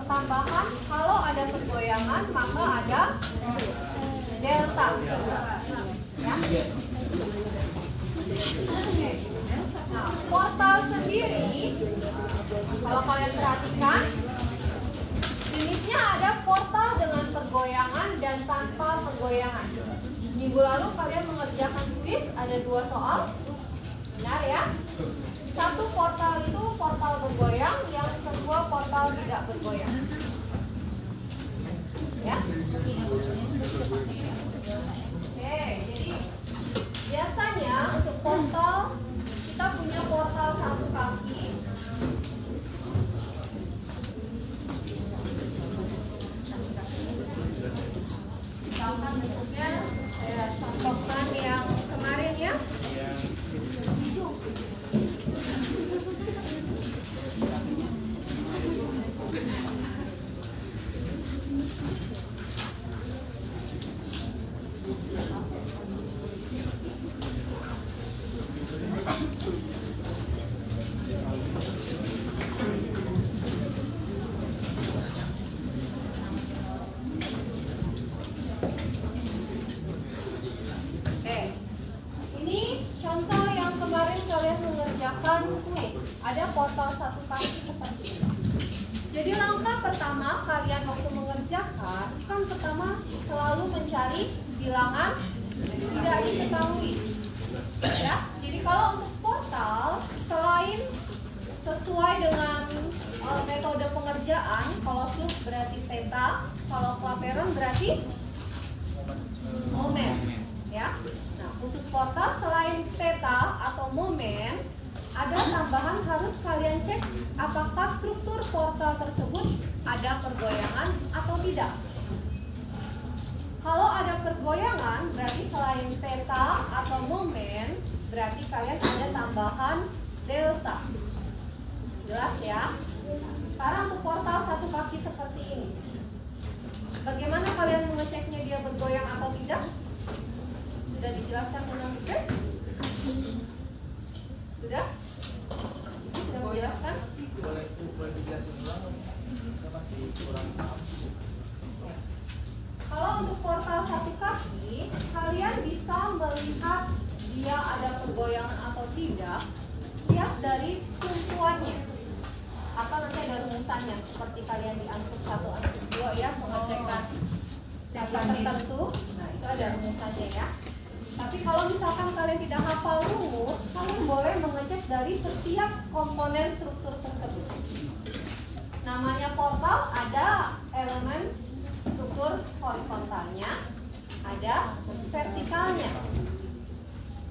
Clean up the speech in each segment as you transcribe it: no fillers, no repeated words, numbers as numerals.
tambahan kalau ada pergoyangan maka ada delta. Ya. Oke. Nah, portal sendiri kalau kalian perhatikan jenisnya ada portal dengan pergoyangan dan tanpa pergoyangan. Minggu lalu kalian mengerjakan kuis ada 2 soal. Benar ya? Satu portal itu portal bergoyang, yang kedua portal tidak bergoyang. Ya? Oke, jadi biasanya untuk portal kita punya portal 1 kaki. Misalkan bentuknya saya contohkan yang kemarin ya. Ada portal 1 kaki seperti ini. Jadi langkah pertama kalian waktu mengerjakan kan pertama selalu mencari bilangan tidak diketahui. Ya. Jadi kalau untuk portal selain sesuai dengan metode pengerjaan, kalau sub berarti theta, kalau klaperon berarti momen. Ya. Nah, khusus portal selain theta atau momen ada tambahan harus kalian cek apakah struktur portal tersebut ada pergoyangan atau tidak. Kalau ada pergoyangan berarti selain theta atau momen berarti kalian ada tambahan delta. Jelas ya? Sekarang untuk portal 1 kaki seperti ini. Bagaimana kalian mengeceknya dia bergoyang atau tidak? Sudah dijelaskan dengan tugas? Sudah? Sudah menjelaskan? Boleh dijelasin ulang? Saya masih kurang paham. Kalau untuk portal 1 kaki, kalian bisa melihat dia ada pergoyangan atau tidak, lihat dari tumpuannya. Atau nanti ada rumusannya, seperti kalian di ansur 1, ansur 2 ya, pengecekan data tertentu. Nah, itu ada rumusannya ya. Tapi kalau misalkan kalian tidak hafal rumus, kalian boleh mengecek dari setiap komponen struktur tersebut. Namanya portal, ada elemen struktur horizontalnya, ada vertikalnya.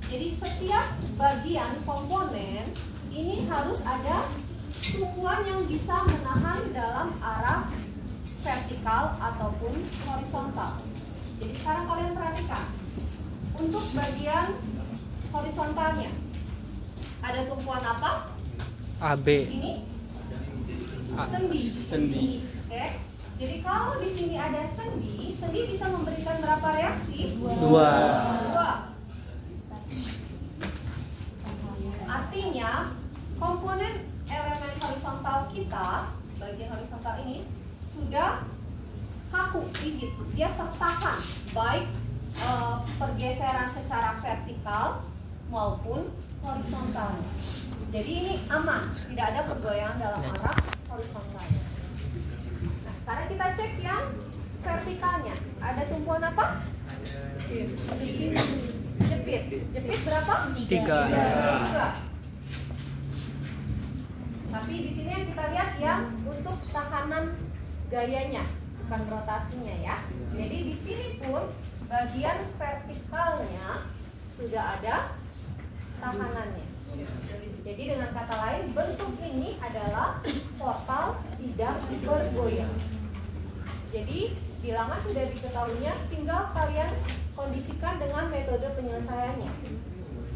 Jadi setiap bagian komponen ini harus ada tumpuan yang bisa menahan dalam arah vertikal ataupun horizontal. Jadi sekarang kalian perhatikan. Untuk bagian horizontalnya ada tumpuan apa? AB. Ini sendi. Oke. Jadi kalau di sini ada sendi, sendi bisa memberikan berapa reaksi? 2. Artinya komponen elemen horizontal kita, bagian horizontal ini sudah kaku, rigid. Dia tertahan baik pergeseran secara vertikal maupun horizontal. Jadi ini aman, tidak ada pergoyangan dalam arah horizontal. Nah, sekarang kita cek yang vertikalnya. Ada tumpuan apa? Jepit. Jepit berapa? 3. Tapi di sini yang kita lihat yang untuk tahanan gayanya, bukan rotasinya ya. Jadi di sini pun bagian vertikalnya sudah ada tahanannya. Jadi dengan kata lain, bentuk ini adalah portal tidak bergoyang. Jadi bilangan sudah diketahuinya, tinggal kalian kondisikan dengan metode penyelesaiannya.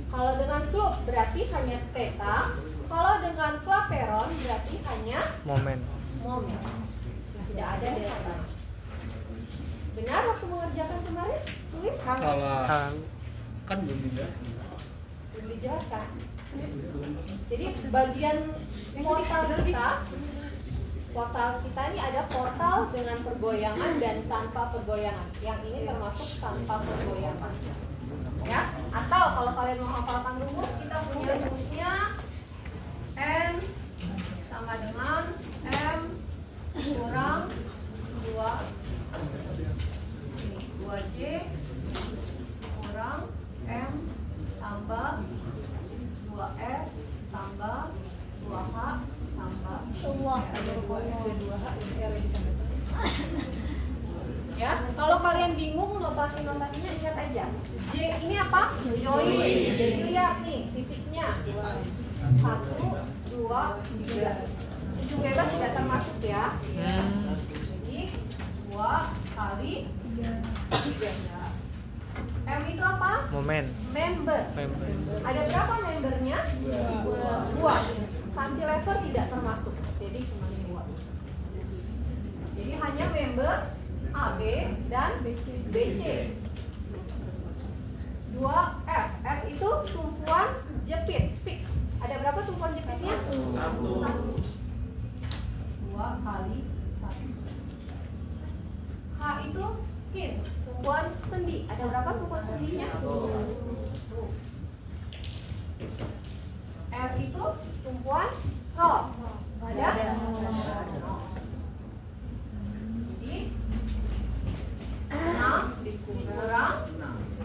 Kalau dengan slope berarti hanya theta, kalau dengan klaperon berarti hanya Momen. Tidak ada delta. Benar waktu mengerjakan kemarin? Tulis? Kalau kan belum dijelasin. Belum dijelaskan. Jadi bagian portal kita Portal kita ini ada portal dengan pergoyangan dan tanpa pergoyangan. Yang ini termasuk tanpa pergoyangan. Ya, atau kalau kalian mau hafalkan rumus, kita punya rumusnya N sama dengan M kurang 2J kurang M tambah 2F tambah 2H tambah 2H. Ya, kalau kalian bingung notasinya ingat aja. J ini apa? Join. Jadi lihat nih titiknya. 1, 2, 3. Ujung bebas tidak termasuk ya. Jadi 2 kali 3. M itu apa? Member. Ada berapa membernya? 2. Cantilever tidak termasuk. Jadi cuma 2. Jadi hanya member AB dan BC. 2F. F itu tumpuan jepit fix. Ada berapa tumpuan jepitnya? 1. 2 kali 1. H itu hinge, tumpuan sendi. Ada berapa tumpuan sendinya? 1. R itu tumpuan rod. Ada? Jadi 6 dikurang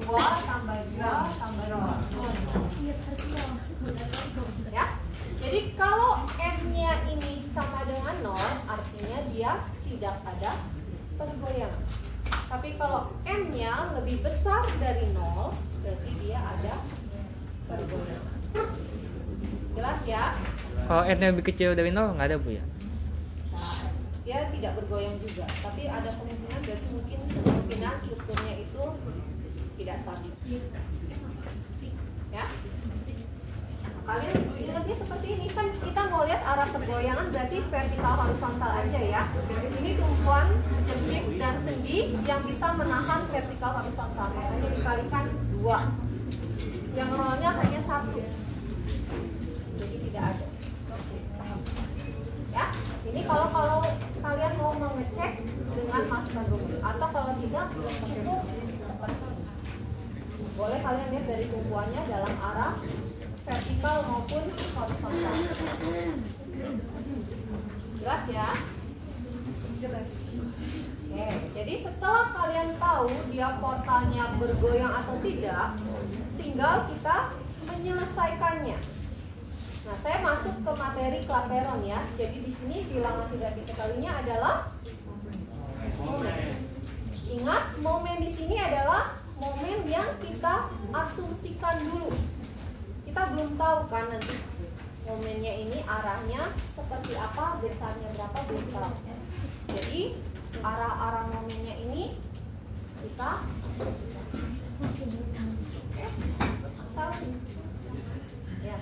2 tambah 2 tambah rod. Ya. Jadi kalau N-nya ini sama dengan 0, artinya dia tidak ada pergoyangan. Tapi kalau N-nya lebih besar dari 0, berarti dia ada pergoyangan. Jelas ya? Kalau N-nya lebih kecil dari 0 nggak ada, Bu ya? Nah, dia tidak bergoyang juga, tapi ada kemungkinan, berarti kemungkinan strukturnya itu tidak stabil. Ya? Kalian ingatnya seperti ini, kan kita mau lihat arah pergoyangan berarti vertikal horizontal aja ya. Ini tumpuan jepit dan sendi yang bisa menahan vertikal horizontal, makanya dikalikan 2. Yang rollnya hanya 1, jadi tidak ada. Ya, ini kalau kalian mau mengecek dengan masukkan rumus, atau kalau tidak cukup boleh kalian lihat dari tumpuannya dalam arah vertikal maupun horizontal. Jelas ya? Jelas. Oke, jadi setelah kalian tahu dia portalnya bergoyang atau tidak, tinggal kita menyelesaikannya. Nah, saya masuk ke materi klaperon ya. Jadi di sini bilangan tidak diketahuinya adalah momen. Ingat, momen di sini adalah momen yang kita asumsikan dulu. Kita belum tahu kan nanti momennya ini arahnya seperti apa, besarnya berapa, belum tahu. Jadi arah-arah momennya ini kita asumsikan. Oke, asal ya.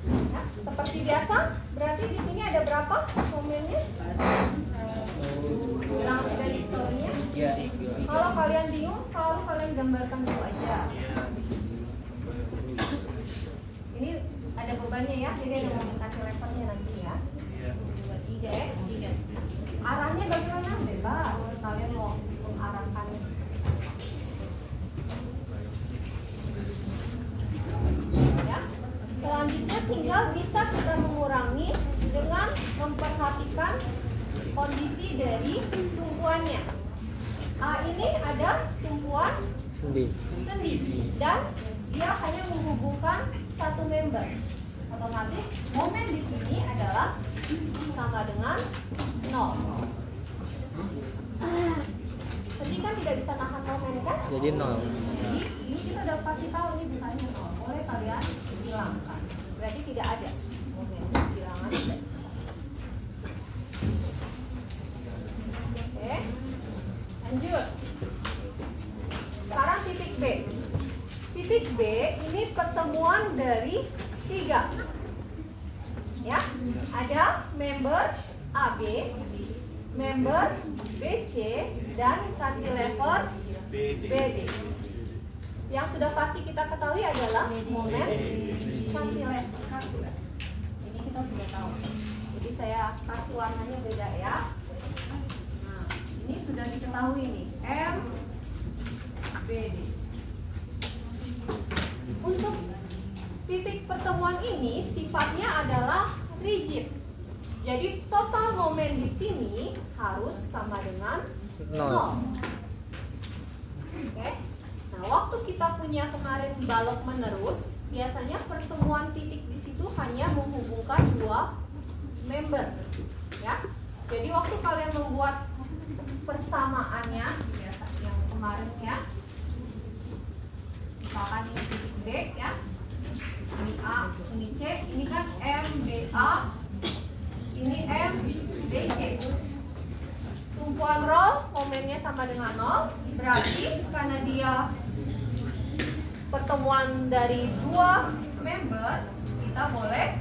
Nah, seperti biasa, berarti di sini ada berapa momennya? Bilang tidak diketahuinya. Kalau kalian bingung, selalu kalian gambarkan dulu aja. Ini ada bebannya ya, jadi ada momen cantilevernya nanti ya. 2, 3 ya, 3. Arahnya bagaimana? Bebas. Kalian mau mengarahkan. Ya. Selanjutnya tinggal bisa kita mengurangi dengan memperhatikan kondisi dari tumpuannya. A ini ada tumpuan sendi dan dia hanya menghubungkan satu member. Otomatis momen di sini adalah sama dengan 0. Sendi kan tidak bisa nahan momen kan? Jadi 0. Jadi ini kita udah pasti tahu ini besarnya 0. Boleh kalian hilangkan. Berarti tidak ada momen bilangan. Oke, lanjut. Sekarang titik B. Titik B ini pertemuan dari 3. Ya, ada member AB, member BC, dan cantilever BD. Yang sudah pasti kita ketahui adalah momen kapil. Ini kita sudah tahu. Jadi saya kasih warnanya beda ya. Nah, ini sudah diketahui nih, M, B, D. Untuk titik pertemuan ini sifatnya adalah rigid. Jadi total momen di sini harus sama dengan 0. Oke. Nah, waktu kita punya kemarin balok menerus, biasanya pertemuan titik di situ hanya menghubungkan dua member, ya. Jadi waktu kalian membuat persamaannya, yang kemarin ya, misalkan ini titik B ya, ini A, ini C, ini kan M B A, ini M B C. Tumpuan roll momennya sama dengan 0, berarti karena dia pertemuan dari dua member, kita boleh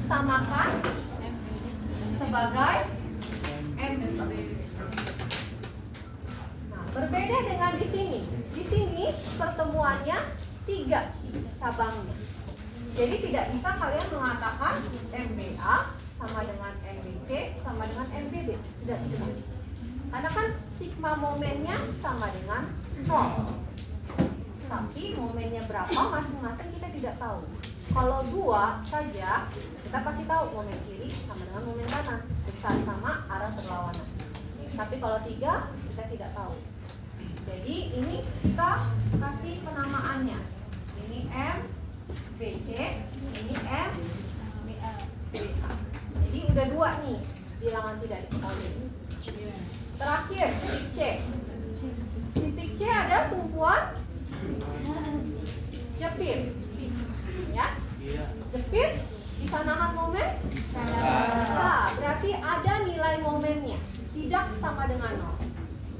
samakan sebagai MB. Nah, berbeda dengan di sini. Di sini pertemuannya 3 cabangnya. Jadi tidak bisa kalian mengatakan MBA sama dengan MBC sama dengan MBB. Tidak bisa. Karena kan sigma momennya sama dengan 0. Tapi momennya berapa masing-masing kita tidak tahu. Kalau 2 saja, kita pasti tahu momen kiri sama dengan momen kanan, besar sama arah berlawanan. Tapi kalau 3, kita tidak tahu. Jadi ini kita kasih penamaannya. Ini M, BC, ini M, BA. Jadi udah 2 nih bilangan tidak diketahui. Terakhir titik C. Titik C ada tumpuan jepit, ya. Jepit bisa nahan momen? Bisa. Berarti ada nilai momennya, tidak sama dengan 0.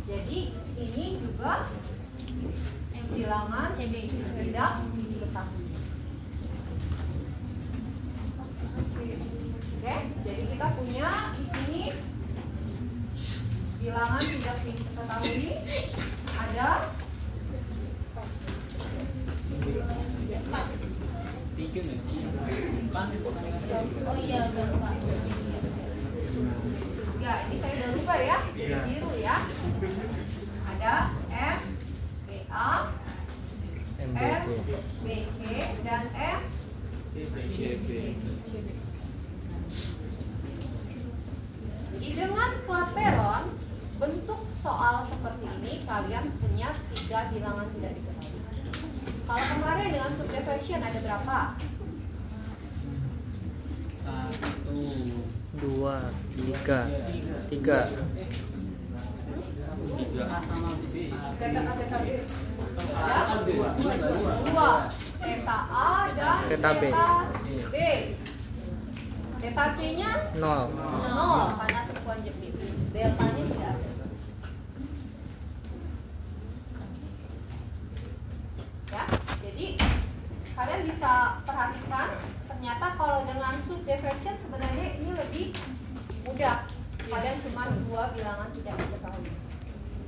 Jadi ini juga bilangan tidak diketahui. Oke, jadi kita punya di sini bilangan tidak diketahui ada 3 nih. Oh iya, lupa. Ya, ini saya udah lupa ya. Jadi biru ya. Ada M, BA, M, BC, dan M, CB. Jadi dengan klaperon, bentuk soal seperti ini kalian punya 3 bilangan tidak diketahui. Kalau kemarin dengan subdivision ada berapa? 1, 2, 3. 3. 3A sama B. Theta A, theta B. Ada 2. Theta A dan Theta B. B. Theta C-nya 0. 0 karena tumpuan jepit. Deltanya tidak ada. Ya, jadi kalian bisa perhatikan ternyata kalau dengan subdivision sebenarnya ini lebih mudah. Kalian cuma 2 bilangan tidak diketahui.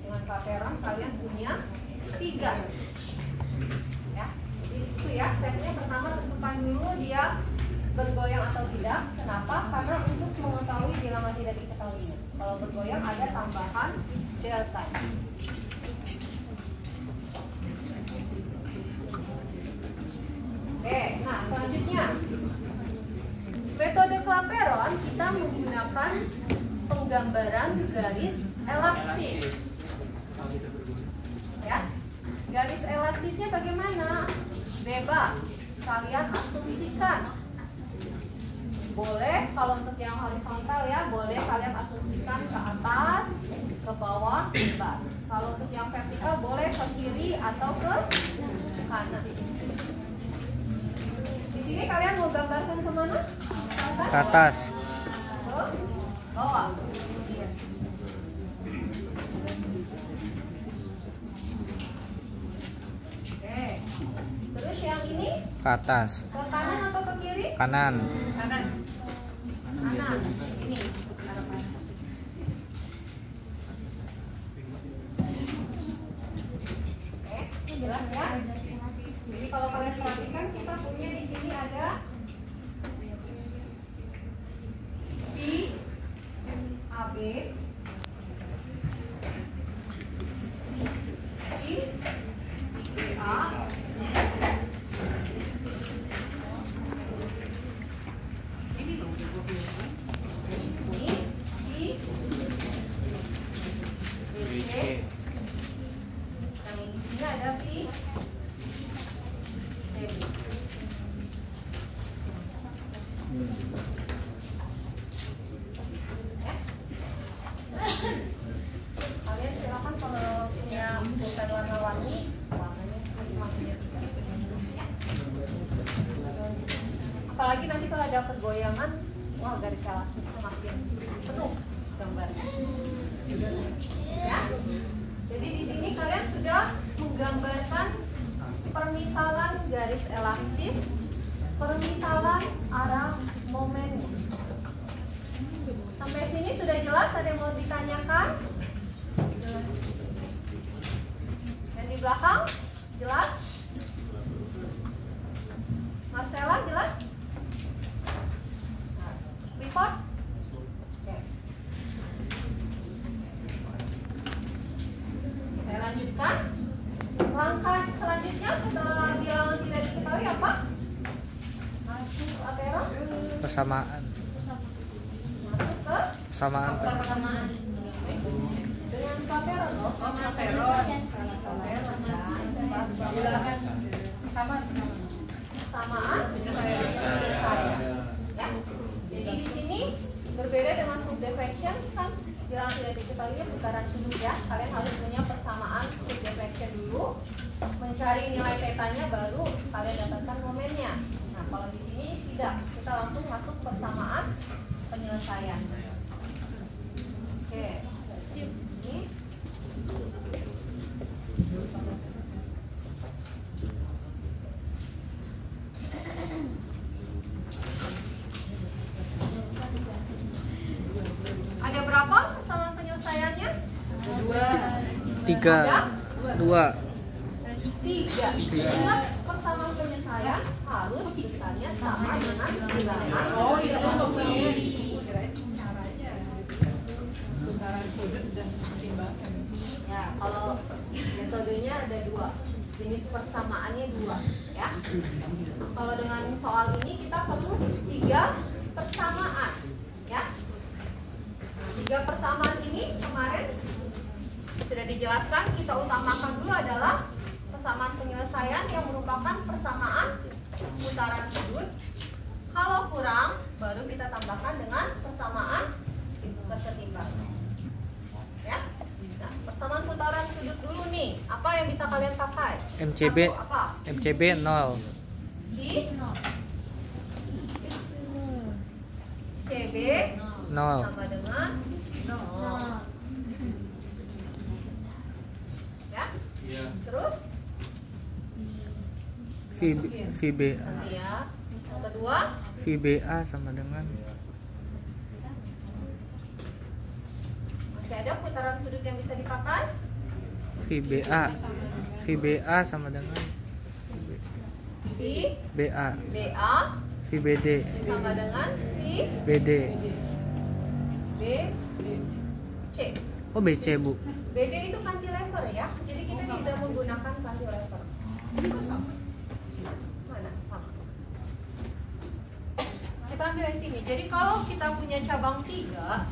Dengan klaperon kalian punya 3. Ya, jadi itu ya stepnya. Pertama tentukan dulu dia bergoyang atau tidak. Kenapa? Karena untuk mengetahui bilangan tidak diketahuinya. Kalau bergoyang ada tambahan delta. Oke, nah selanjutnya metode klaperon kita menggunakan penggambaran garis elastis. Ya, garis elastisnya bagaimana? Bebas, kalian asumsikan. Boleh kalau untuk yang horizontal ya, boleh kalian asumsikan ke atas, ke bawah, bebas. Kalau untuk yang vertikal boleh ke kiri atau ke kanan. Di sini kalian mau gambarkan kemana? Ke atas. Ke bawah. Oke. Terus yang ini Ke atas. ke kanan atau ke kiri? Kanan. Kanan. Kanan. Ini. Oke. Jelas ya? Jadi kalau kalian perhatikan kita punya di sini ada P AB I BA ini I BC. Yang di sini ada P AB. Kalian silakan kalau punya pulpen warna-warni, warnanya makinnya ya. Apalagi nanti kalau ada goyangan, wah garis elastisnya makin penuh gambarnya. Ya. Jadi di sini kalian sudah menggambarkan permisalan garis elastis, permisalan arah momennya. Sampai sini sudah jelas? Ada yang mau ditanyakan? Yang di belakang? Jelas? Marcella jelas? Report? Oke. Saya lanjutkan. Langkah selanjutnya setelah bilangan tidak diketahui apa? Masuk apero? Persamaan. Masuk ke Persamaan. persamaan. Dengan kaperon loh. Persamaan penyelesaian. Ya. Jadi di sini berbeda dengan subdeflection kan bilangan tidak diketahui putaran sudut ya. Kalian harus punya persamaan subdeflection dulu, mencari nilai tetanya baru kalian dapatkan momennya. Nah kalau di sini tidak, kita langsung masuk persamaan penyelesaian. Oke, sip. Ini ada berapa persamaan penyelesaiannya? Tiga. Dua. Tiga. Ingat persamaan penyelesaian harus besarnya sama dengan bilangan. Oh iya. Ya, kalau metodenya ada dua, jenis persamaannya dua, ya. Kalau dengan soal ini kita perlu tiga persamaan, ya. Nah, tiga persamaan ini kemarin sudah dijelaskan, kita utamakan dulu adalah persamaan penyelesaian yang merupakan persamaan putaran sudut. Kalau kurang, baru kita tambahkan dengan persamaan kesetimbangan. Ya. Nah, persamaan putaran sudut dulu nih. Apa yang bisa kalian pakai? MCB. Satu, apa? MCB 0. Di CB 0. sama dengan 0. Ya. Terus VBA. nanti ya. Yang kedua, VBA sama dengan masih ada putaran sudut yang bisa dipakai? VBA. VBA sama dengan BA VBD. sama dengan BD. BC. Oh BC Bu. BD itu cantilever ya. Jadi kita tidak menggunakan cantilever. Mana? Sama. Kita ambil dari sini. Jadi kalau kita punya cabang 3,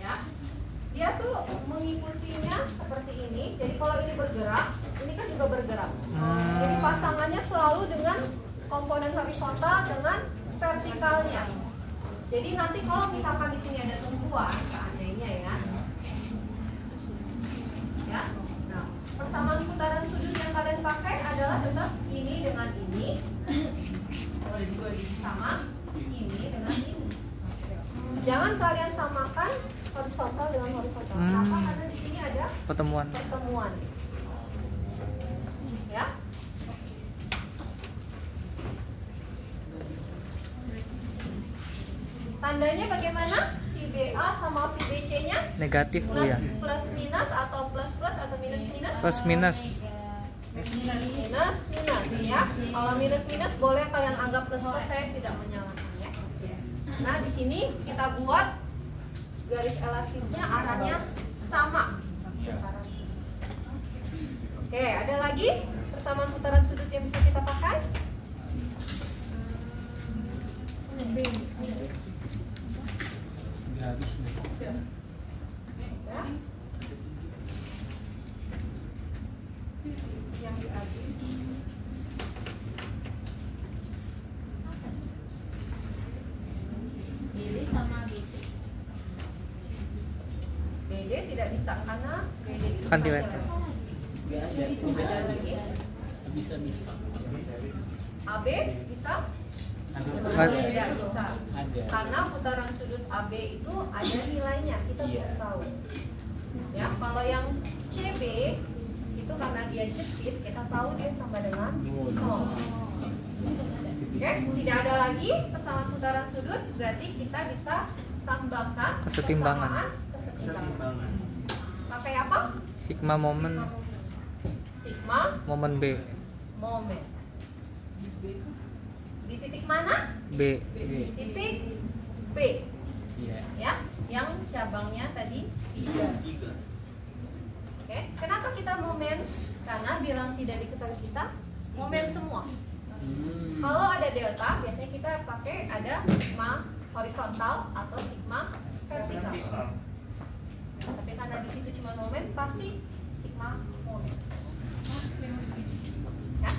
ya, dia tuh mengikutinya seperti ini. Jadi kalau ini bergerak, ini kan juga bergerak. Jadi pasangannya selalu dengan komponen horizontal dengan vertikalnya. Jadi nanti kalau misalkan di sini ada tumpuan, seandainya ya, nah persamaan putaran sudut yang kalian pakai adalah tetap ini dengan ini, sama ini dengan ini. Jangan kalian samakan horizontal dengan horizontal. Kenapa? Karena di sini ada Pertemuan. Ya. Tandanya bagaimana? VBA sama VBC-nya Negatif Bu ya. plus minus atau plus plus atau minus minus? Plus minus. Minus ya. Kalau minus minus boleh kalian anggap plus plus, saya tidak menyalahkan ya. Nah di sini kita buat garis elastisnya arahnya sama. Oke, ada lagi persamaan putaran sudut yang bisa kita pakai? Nggak habis nih. Ya. Yang dihabis. BD sama BC. BD tidak bisa karena BD itu Kan di masih level. level. Ada lagi? Bisa. AB bisa? Ada. Tidak bisa. Ada. Karena putaran sudut AB itu ada nilainya, kita Iya. belum tahu. Ya, kalau yang CB itu karena dia jepit, kita tahu dia sama dengan 0. Oke, tidak ada lagi persamaan putaran sudut, berarti kita bisa tambahkan Kesetimbangan. kesetimbangan. Pakai apa? Sigma momen Sigma momen B. momen. Di titik mana? B. Titik B. Iya. Ya, yang cabangnya tadi 3. Oke, kenapa kita momen? Karena bilang tidak diketahui kita momen semua. Kalau ada delta, biasanya kita pakai ada sigma horizontal atau sigma vertikal. Tapi karena di situ cuma momen, pasti sigma momen. Ya. Nah,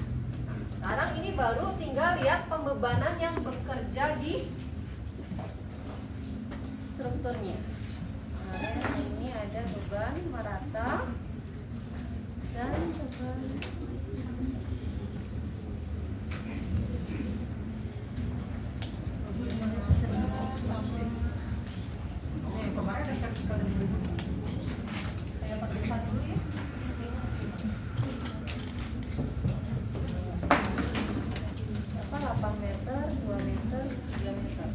sekarang ini baru tinggal lihat pembebanan yang bekerja di strukturnya. Kemarin ini ada beban merata dan beban kemarin ada vertikal dan horizontal. Saya pakai satu dulu ya. Apa 8 meter, 2 meter, 3 meter.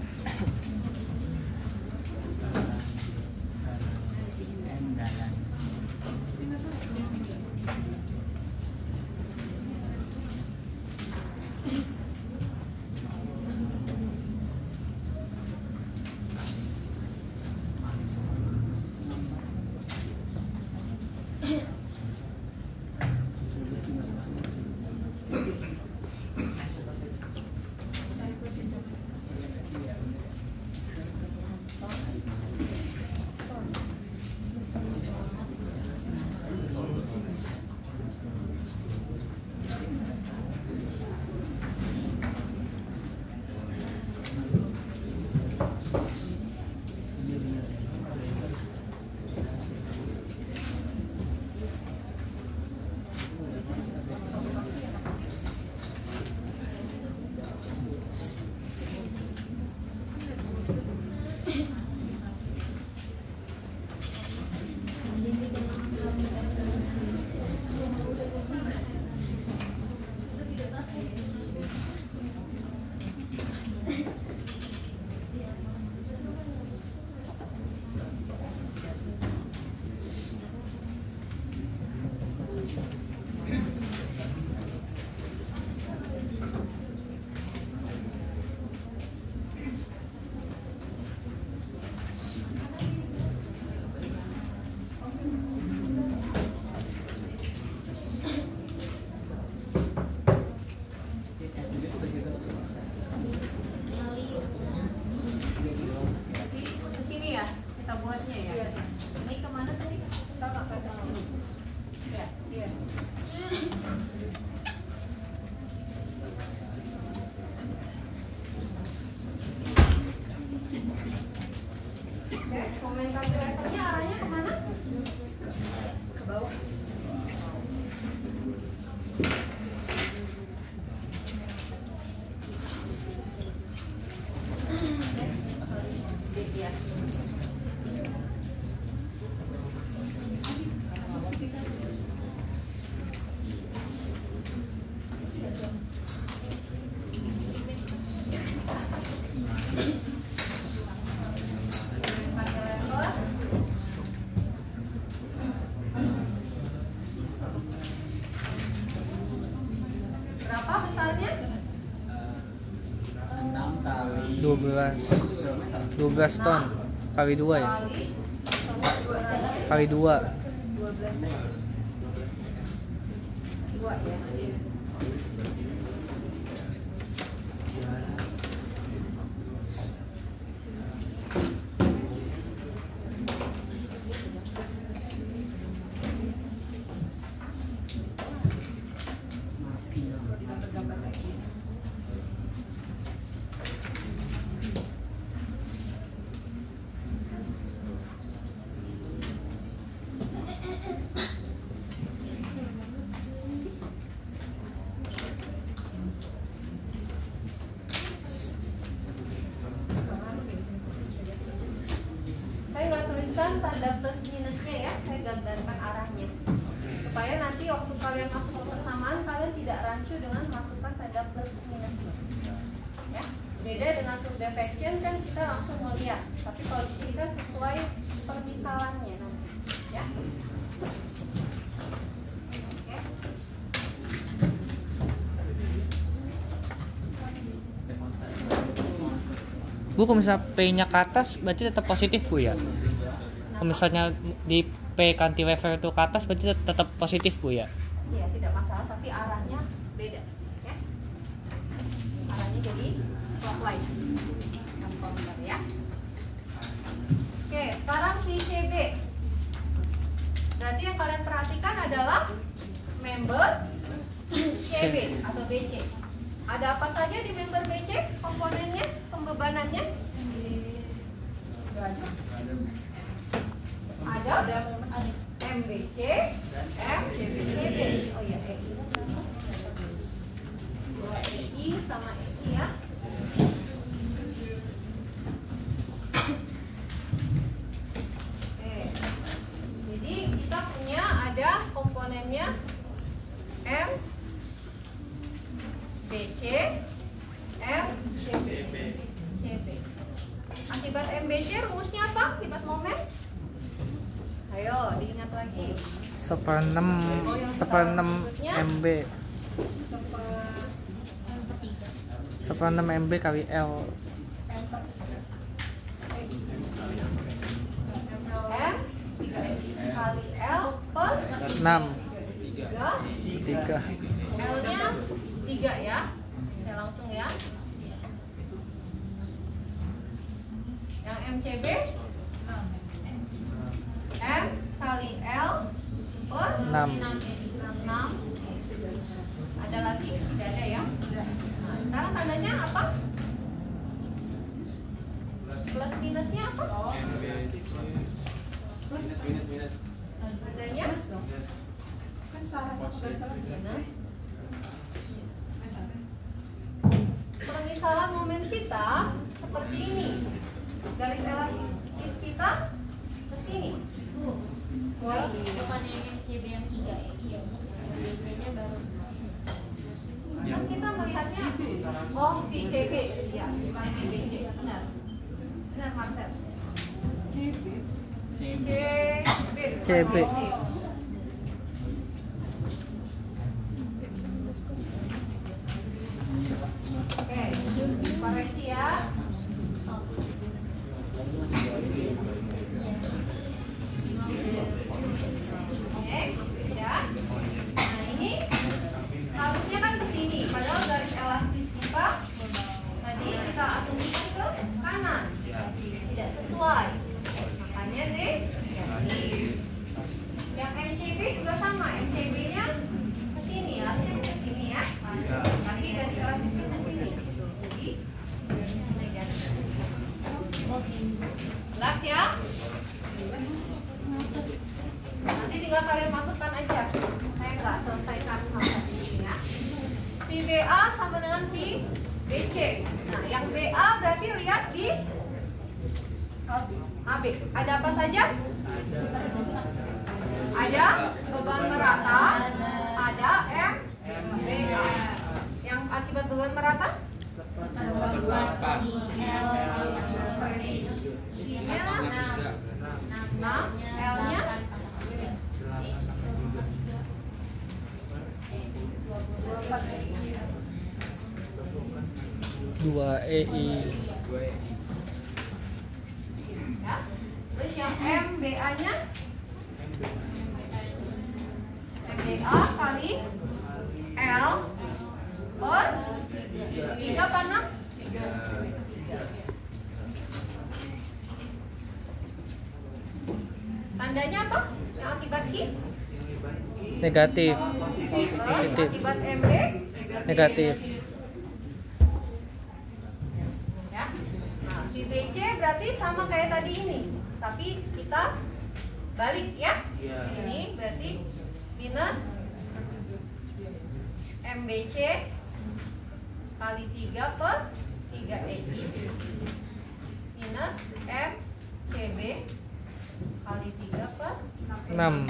Ke sini ya, kita buatnya ya. Ini kemana tadi? Sama ke dalam. Ya, iya. Oke, momen kalkulatornya arahnya kemana? Ke bawah. Ya. berapa besarnya? 6 kali 12 ton kali 2 ya? Kali 2. 2 ya. Saya nggak tuliskan tanda plus minusnya ya, saya gambarkan arahnya supaya nanti waktu kalian masuk ke persamaan kalian tidak rancu dengan masukkan tanda plus minusnya. Ya, beda dengan subdivision kan kita langsung melihat, tapi kalau di sini kan sesuai permisalannya nanti. Ya. Oke. Bu, kalau misalnya P-nya ke atas berarti tetap positif Bu ya? Kalau misalnya di P cantilever itu ke atas berarti tetap positif Bu ya? Iya, tidak masalah, tapi arahnya beda, ya. Arahnya jadi clockwise. Bentar ya. Oke, sekarang VCB. Berarti yang kalian perhatikan adalah member CB atau BC. Ada apa saja di member BC? Komponennya, pembebanannya? Ada MBC, MCB. Oh ya, EI. 2 EI sama EI ya. Oke. Jadi kita punya ada komponennya M BC, MCB. Akibat MBC rumusnya apa? Akibat momen? Ayo diingat lagi. 1/6 MB. 1/6 MB kali L. M 3 kali L per 6 3. 3. L-nya 3 ya. Saya langsung ya. Yang MCB M kali L per 6. 6. Ada lagi? Tidak ada ya. Nah, sekarang tandanya apa? Plus minusnya apa? minus. Tandanya? Kan salah satu garis salah minus. Permisalan momen kita seperti ini. Garis elastis kita ke sini. Bukan yang CB yang 3 ya? Iya. Biasanya baru. Kan kita melihatnya VCB ya, bukan VBC. Benar. Benar Marcel. CB. Oke, koreksi ya. Oke, ya. Nah ini harusnya kan ke sini, padahal garis elastis kita tadi kita asumsikan ke kanan, tidak sesuai. Makanya deh. Yang MCB juga sama, MCB-nya ke sini, harusnya ke sini ya. Tapi garis elastisnya ke sini. Jadi negatif. Jelas ya? Nanti tinggal kalian masukkan aja. Saya nggak selesaikan sampai sini ya. Si BA sama dengan si BC. Nah, yang BA berarti lihat di AB. Ada apa saja? Ada beban merata, ada MBA. Yang akibat beban merata? I-nya 6, L-nya 24. 2 EI. Ya. Terus yang MBA-nya MBA kali L per 3 apa 6? 3. Tandanya apa? Yang akibat I? Negatif. Terus akibat MB? Negatif. Ya. Nah, di BC berarti sama kayak tadi ini, tapi kita balik ya. Ini berarti minus MBC kali 3 per 3 EI minus MCB kali 3 per 6.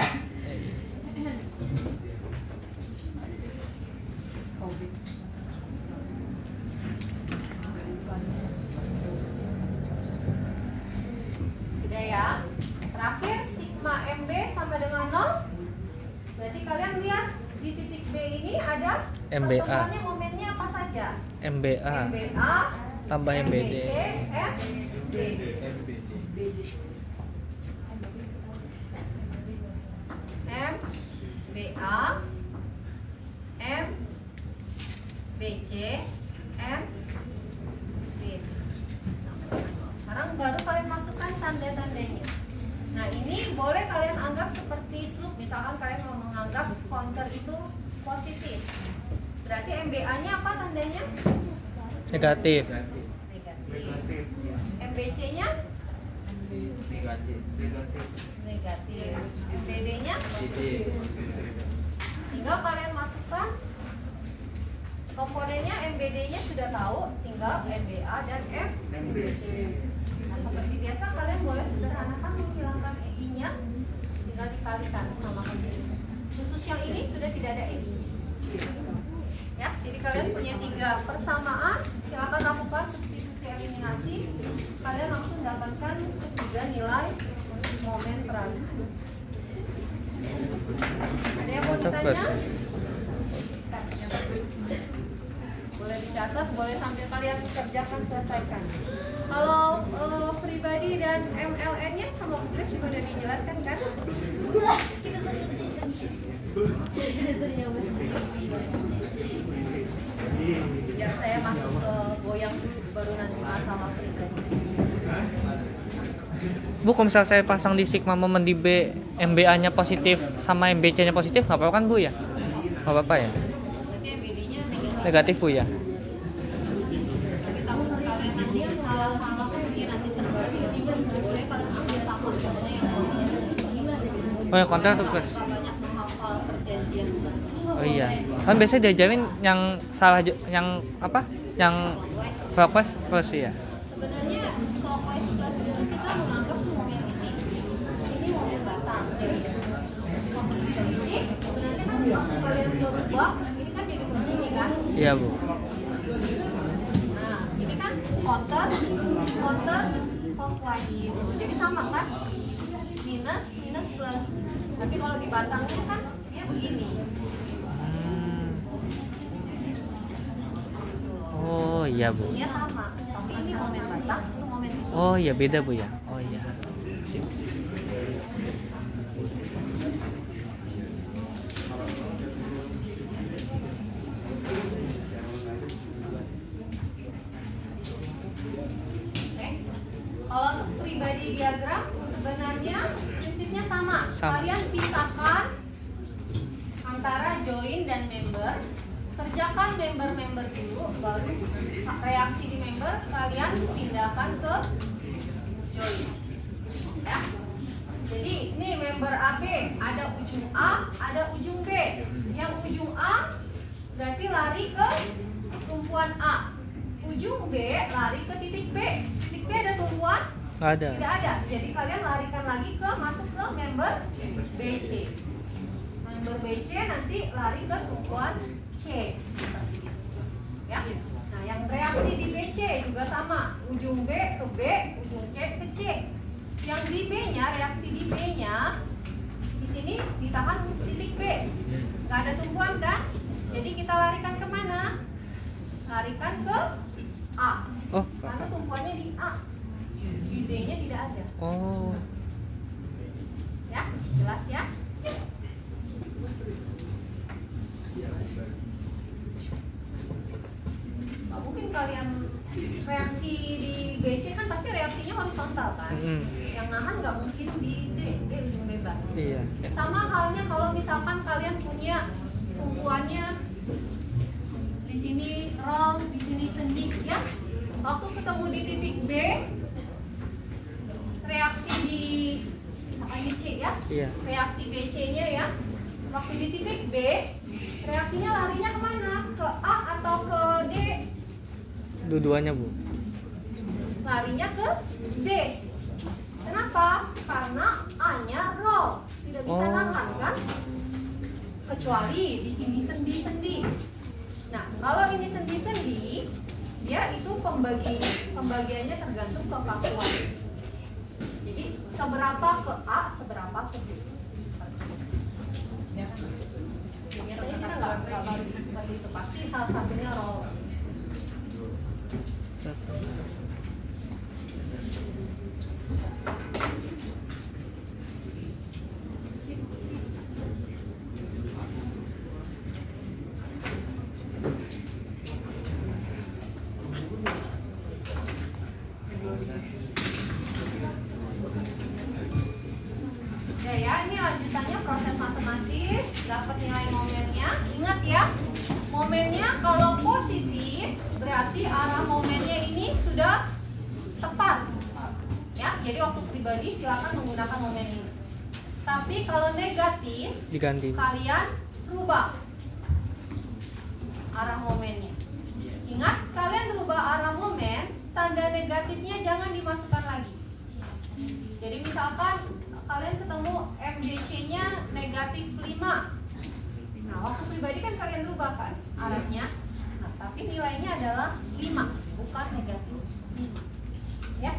Sudah ya. Terakhir sigma MB sama dengan 0. Berarti kalian lihat di titik B ini ada MBA. pertemuannya momennya apa saja? MBA MBA tambah MBD. MBC, MB. MBA, MBC, MB. Sekarang baru kalian masukkan tanda-tandanya. Nah, ini boleh kalian anggap seperti slope. Misalkan kalian mau menganggap counter itu positif. Berarti MBA-nya apa tandanya? Negatif. Negatif. MBC-nya? Negatif. MBD-nya? Tinggal kalian masukkan komponennya. MBD-nya sudah tahu, tinggal MBA dan MBC. Nah, seperti biasa kalian boleh sederhanakan menghilangkan EI-nya, tinggal dikalikan sama MBD. Khusus yang ini sudah tidak ada EI-nya. Ya, jadi kalian punya 3 persamaan. Silakan lakukan substitusi eliminasi. Kalian langsung dapatkan 3 nilai momen perahu. Ada yang mau ditanya? Boleh dicatat, boleh sambil kalian kerjakan, selesaikan. Kalau pribadi dan MLN-nya sama Putris juga udah dijelaskan kan? Kita sering biar saya masuk ke goyang dulu, baru nanti masalah pribadi. Bu, kalau misal saya pasang di sigma momen di B, MBA-nya positif sama MBC-nya positif, nggak apa-apa kan Bu ya? Nggak apa-apa ya? Berarti MBD-nya Negatif Bu ya? Tapi takut kalian nanti salah-salah mungkin nanti serba tiba-tiba boleh kalian ambil sama contohnya yang Oh ya, konten tuh Gus. banyak menghafal perjanjian. Oh iya. Soalnya biasanya diajarin yang salah, yang apa? Yang clockwise plus ya. Sebenarnya clockwise plus itu kita menganggap momen ini momen batang. Jadi ini sebenarnya kan waktu kalian berubah ini kan jadi begini kan? Iya Bu. Nah ini kan counter clockwise gitu. Jadi sama kan? Minus plus. Tapi kalau di batangnya kan dia begini. Oh iya Bu. Dia sama. Tapi ini momen batang, itu momen Oh iya, beda Bu ya. Oh iya. Sip. Oke. Kalau untuk pribadi diagram sebenarnya prinsipnya sama. Kalian pisahkan antara join dan member. Kerjakan member-member dulu, baru reaksi di member kalian pindahkan ke join. Ya. Jadi ini member AB ada ujung A, ada ujung B. Yang ujung A berarti lari ke tumpuan A. Ujung B lari ke titik B. Titik B ada tumpuan? Nggak ada. Tidak ada. Jadi kalian larikan lagi ke masuk ke member BC. Member BC nanti lari ke tumpuan C. Ya. Nah, yang reaksi di BC juga sama. Ujung B ke B, ujung C ke C. Yang di B-nya, reaksi di B-nya di sini ditahan titik B. Nggak ada tumpuan kan? Jadi kita larikan kemana? Larikan ke A. Oh, Karena tumpuannya di A. Di D-nya tidak ada. oh. Ya, jelas ya? Nggak mungkin kalian reaksi di BC kan pasti reaksinya horizontal kan? Yang nahan nggak mungkin di D ujung bebas. Iya. Sama halnya kalau misalkan kalian punya tumpuannya di sini roll, di sini sendi, ya. Waktu ketemu di titik B, reaksi di misalkan di C ya, Iya. reaksi BC-nya ya. Waktu di titik B, reaksinya larinya kemana? Ke A atau ke D? Dua-duanya, Bu. Larinya ke D. Kenapa? Karena A-nya roll, tidak bisa Oh. nahan kan? Kecuali di sini sendi-sendi. Nah, kalau ini sendi-sendi, dia itu pembagiannya tergantung ke kakuan. Jadi seberapa ke A, seberapa ke B. Ya kan? Biasanya kita nggak bagi seperti itu, pasti salah satunya roll. Ya, ini lanjutannya proses matematis, dapat nilai momennya. Ingat ya, momennya kalau positif berarti arah momennya ini sudah tepat. Ya, jadi waktu pribadi silakan menggunakan momen ini. Tapi kalau negatif, Diganti. kalian rubah arah momennya. Ingat, kalian rubah arah momen, tanda negatifnya jangan dimasukkan lagi. Jadi misalkan kalian ketemu MDC-nya negatif 5. Nah, waktu pribadi kan kalian rubah kan arahnya. Nah, tapi nilainya adalah 5, bukan negatif 5. Ya,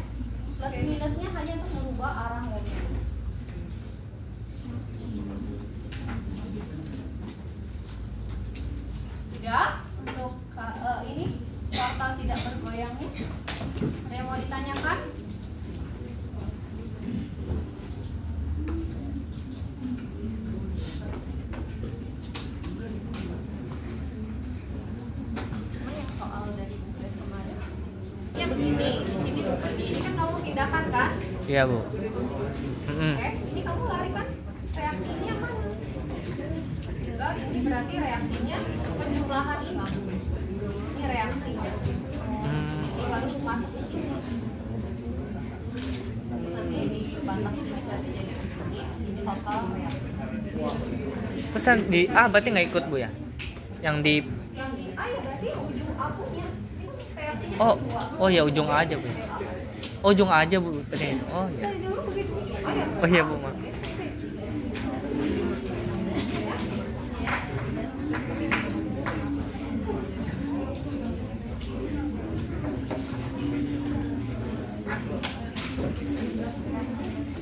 plus minusnya hanya untuk merubah arah momen. Sudah untuk ini kuartal tidak bergoyangnya. Ada yang mau ditanyakan? Soal dari buku kemarin. Ya begini, di sini begini. Ini kan kamu pindahkan kan? Iya, Bu. Oke, ini kamu larikan reaksi ini yang mana? Tinggal ini berarti reaksinya penjumlahan kamu. Ini reaksinya. Ini baru masuk ke sini. Terus nanti di batang sini berarti jadi ini total reaksi. Pesan di A berarti nggak ikut, Bu ya? Yang di Yang di A ya berarti ujung abunya. Ini reaksinya Oh, kedua. oh ya ujung A aja, Bu. Oh, ujung A aja, Bu. Tadi itu. Oh ya. Dari dulu begitu ujung A ya. Oh iya, Bu, maaf.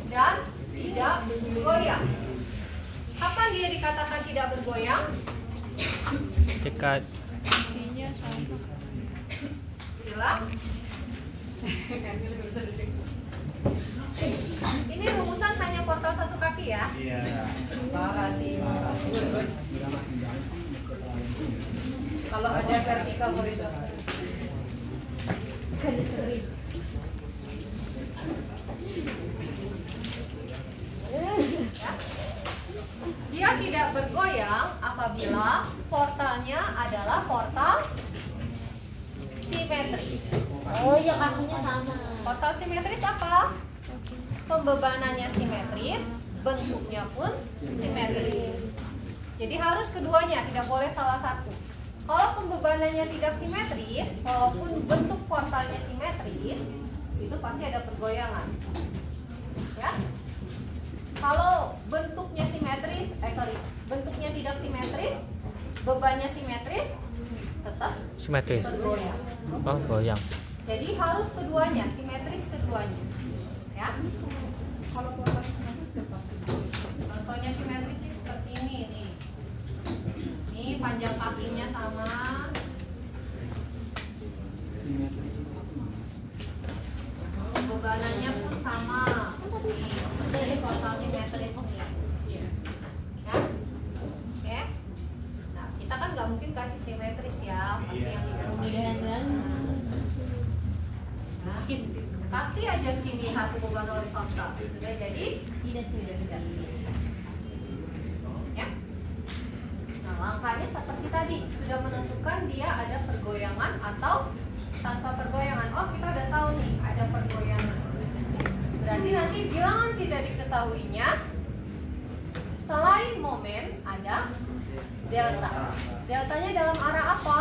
Dan tidak bergoyang. Kapan dia dikatakan tidak bergoyang? Ketika Bilang. Ini rumusan hanya portal satu kaki ya. Makasih. Kalau ada vertikal horizontal. Dia tidak bergoyang apabila portalnya adalah portal simetris. Oh iya, kakinya sama. Portal simetris apa? Pembebanannya simetris, bentuknya pun simetris. Jadi harus keduanya, tidak boleh salah satu. Kalau pembebanannya tidak simetris, walaupun bentuk portalnya simetris, itu pasti ada pergoyangan. Ya? Kalau bentuknya simetris, bentuknya tidak simetris, bebannya simetris, tetap simetris. bergoyang. Oh, goyang. Jadi harus keduanya, simetris keduanya. Ya. Kalau portalnya simetris udah pasti. Contohnya simetris sih seperti ini nih. Ini panjang kakinya sama. Ketegangannya pun sama. Dari total simetris nih. Ya. Oke. Nah, kita kan nggak mungkin kasih simetris ya, pasti yang tidak Mudahan banget. Nah, kasih aja sini satu beban horizontal. Sudah jadi? Tidak sudah. Ya. Nah, langkahnya seperti tadi, sudah menentukan dia ada pergoyangan atau tanpa pergoyangan. Oh, kita udah tahu nih ada pergoyangan. Berarti nanti bilangan tidak diketahuinya selain momen ada delta. Deltanya dalam arah apa?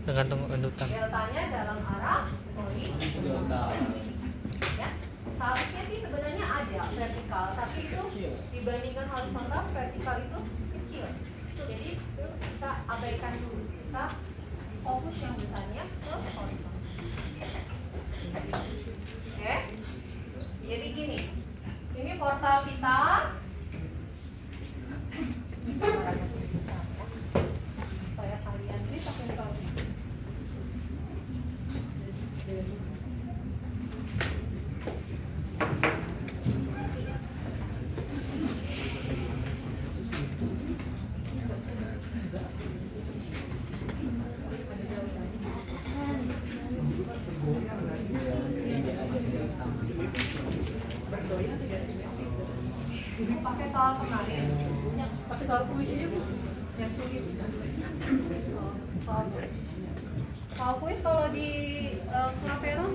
Tergantung endutan. Deltanya dalam arah horizontal. Ya. Seharusnya sih sebenarnya ada vertikal, tapi itu dibandingkan horizontal, vertikal itu kecil. Jadi kita abaikan dulu. Kita fokus yang besarnya ke horizontal. Oke. Jadi gini. Ini portal kita. Gambarannya lebih besar ya. Supaya kalian bisa kontrol. Pakai soal kemarin. Pakai soal puisinya Bu, yang sulit. Oh, soal kuis. Soal kuis kalau di Claveron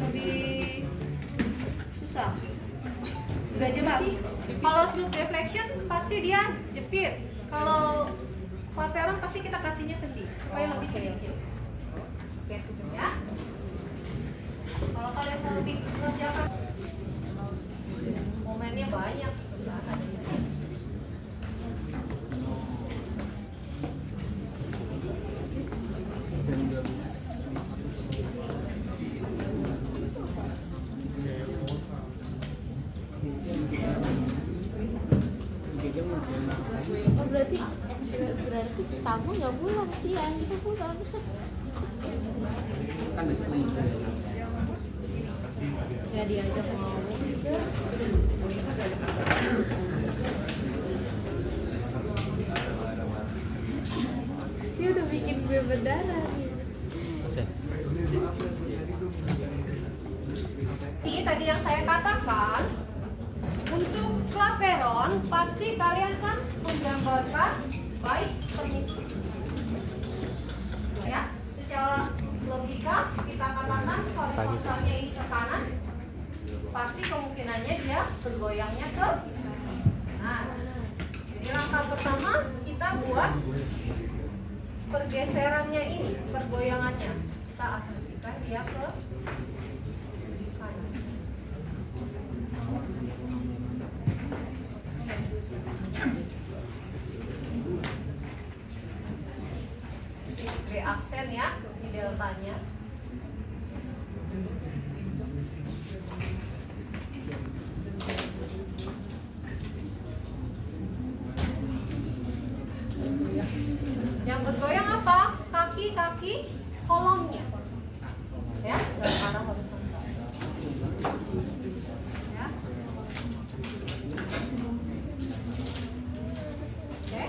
lebih susah. Sudah jelas. Kalau smooth deflection pasti dia jepit. Kalau Claveron pasti kita kasihnya sedih supaya lebih sedikit. Oke, ya. Kalau kalian mau kerjakan momennya banyak. Oh, berarti kamu nggak pulang siang, kita pulang. Kan besok lagi. Nggak diajak ngomong juga. Dia udah bikin gue berdarah nih. Ini tadi yang saya katakan, untuk Claveron pasti kalian kan menggambarkan baik permukaan. Ya, secara logika kita katakan horizontalnya ini ke kanan, pasti kemungkinannya dia bergoyangnya ke kanan. Jadi langkah pertama kita buat pergeserannya ini, pergoyangannya. Kita asumsikan dia ke kanan. B aksen ya, di deltanya. Yang bergoyang apa? Kaki-kaki kolomnya. Ya, dalam arah horizontal. Ya. Oke.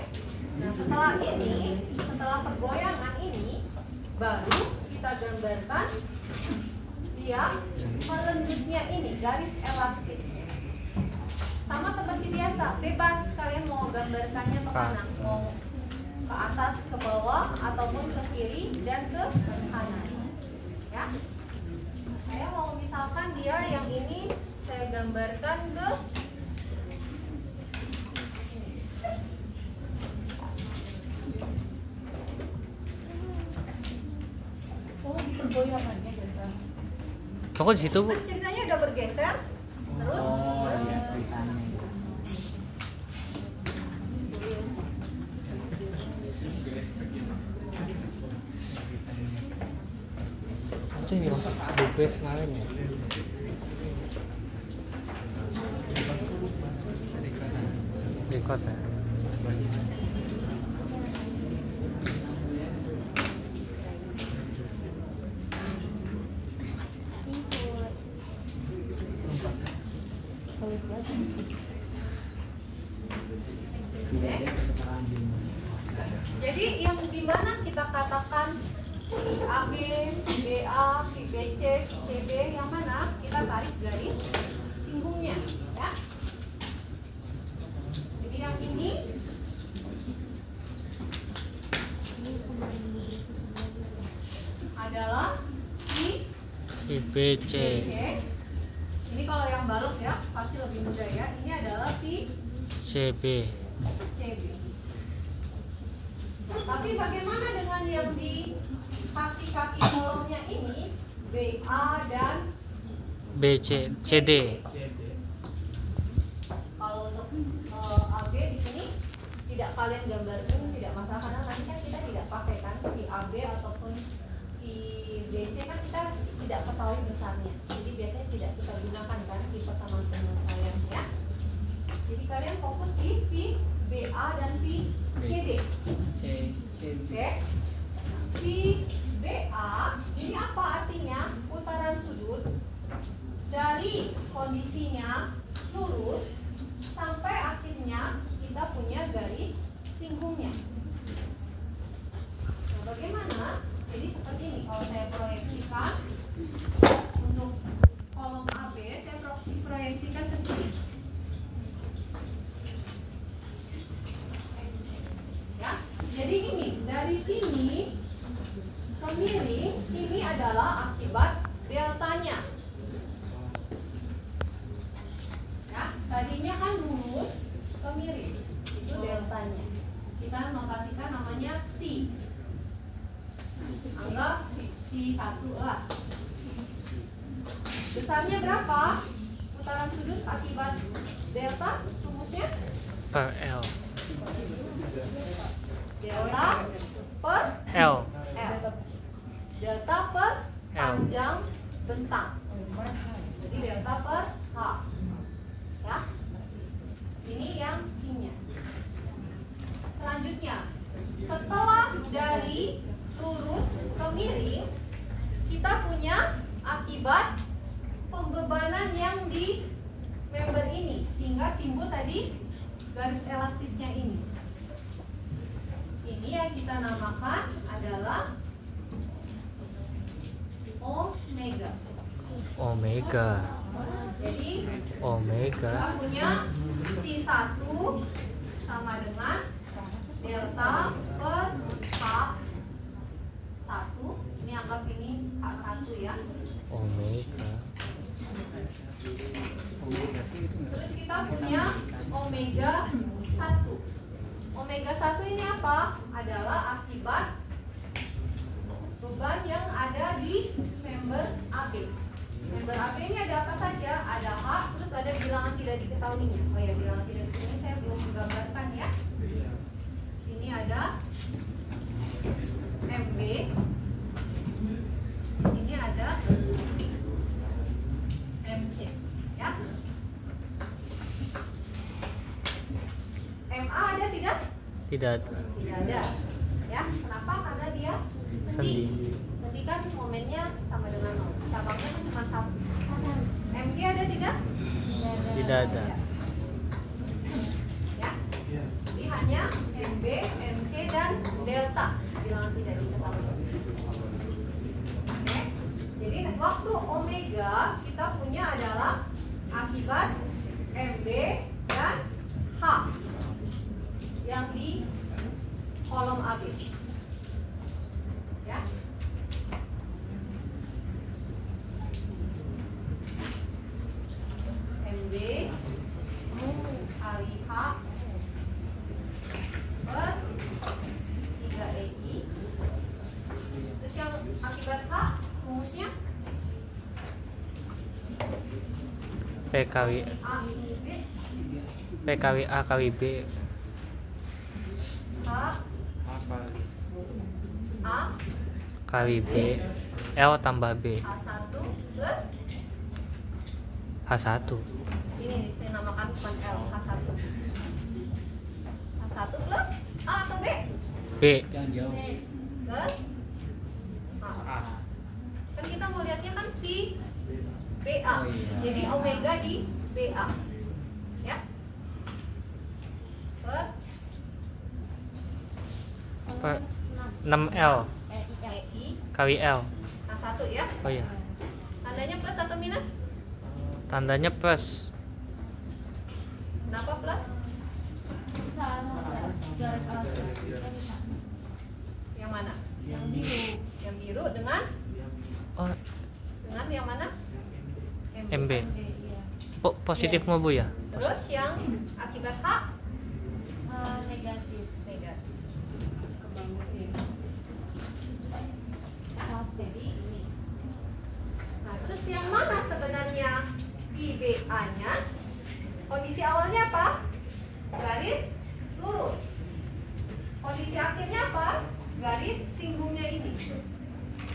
Nah, setelah ini, setelah pergoyangan ini, baru kita gambarkan dia melendutnya ini, garis elastisnya. Sama seperti biasa, bebas kalian mau gambarkannya ke kanan, mau ke atas, ke bawah, ataupun ke kiri dan ke kanan. Ya. Saya mau misalkan dia yang ini saya gambarkan ke Pergoyangannya biasa. Kok di situ Bu? kan ceritanya udah bergeser, terus Itu yang dimaksud progress kemarin ya? Record ya? Oke. Jadi yang dimana kita katakan AB, BA, BC, CB, yang mana kita tarik garis singgungnya, ya. Jadi yang ini adalah IBC. Ini kalau yang balok ya pasti lebih mudah ya. Ini adalah CB. CB. Tapi bagaimana dengan yang di kaki-kaki kolomnya ini, BA dan BC, CD. Kalau untuk AB di sini tidak kalian gambarkan, tidak masalah karena nanti kan kita tidak pakai kan di AB ataupun di BC kan kita tidak ketahui besarnya. Jadi biasanya tidak kita gunakan kan di persamaan penyelesaian ya. Jadi kalian fokus di BA dan CD. Oke. BA ini apa artinya? Putaran sudut dari kondisinya lurus sampai akhirnya kita punya garis singgungnya. Nah, bagaimana? Jadi seperti ini kalau saya proyeksikan untuk kolom AB, saya proyeksikan ke sini. Ya, jadi ini dari sini ke miring, ini adalah akibat deltanya. Ya, tadinya kan lurus ke miring, itu deltanya. Kita notasikan namanya psi. Anggap psi 1 lah. Besarnya berapa? Putaran sudut akibat delta rumusnya? Per L. Delta per L. L. Delta per L. panjang bentang. Jadi delta per H. Ya. Ini yang C-nya. Selanjutnya, setelah dari lurus ke miring, kita punya akibat pembebanan yang di member ini sehingga timbul tadi garis elastisnya ini. Ini yang kita namakan adalah omega. Omega. Jadi Omega. kita punya C1 sama dengan delta per H1. Ini anggap ini H1 ya. Omega. Terus kita punya omega 1. Omega 1 ini apa? Adalah akibat beban yang ada di member AB. Member AB ini ada apa saja? Ada H, terus ada bilangan tidak diketahuinya. Oh ya, bilangan tidak diketahui saya belum menggambarkan ya. Ini ada MB. Ini ada MC. Ya. MA ada tidak? Tidak ada. Tidak ada. Ya, kenapa? Karena dia sendi. Sendi kan momennya sama dengan 0. Cabangnya kan cuma 1. MG ada tidak? Tidak ada. Ya. Jadi hanya MB, MC dan delta bilangan tidak diketahui. Oke. Jadi waktu omega kita punya adalah akibat MB dan H yang di kolom AB. Ya. MB kali H per 3EI. Terus yang akibat H rumusnya P kali A ini B. P kali A kali B. H A Kali B. L tambah B. H1 plus H1. ini nih, saya namakan bukan L, H1. H1 plus A atau B? B. Plus A. Kan kita mau lihatnya kan di BA. Jadi omega di BA. Ya. Per per 6L EI. kali L. Nah, 1 ya. Oh iya. Tandanya plus atau minus? Tandanya plus. Kenapa plus? Yang mana? Yang biru. Yang biru dengan Oh, yang mana? MB. Iya. Positif mau Bu ya? Terus yang akibat H Negatif. negatif. Jadi ini. Nah, terus yang mana sebenarnya IBA-nya? Kondisi awalnya apa? Garis lurus. Kondisi akhirnya apa? Garis singgungnya ini.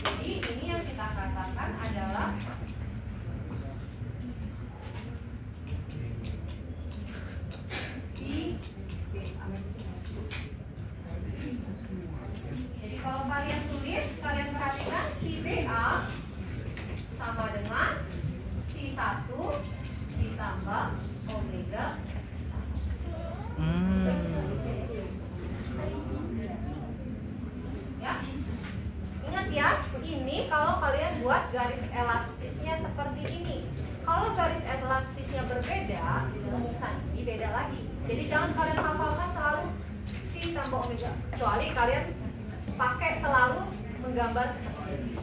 Jadi ini yang kita katakan adalah IBA. Jadi kalau kalian tulis, kalian perhatikan IBA sama dengan C1 ditambah omega. Ya. Ingat ya, ini kalau kalian buat garis elastisnya seperti ini. Kalau garis elastisnya berbeda, rumusan ini beda lagi. Jadi jangan kalian hafalkan selalu C tambah omega, kecuali kalian pakai selalu menggambar seperti ini.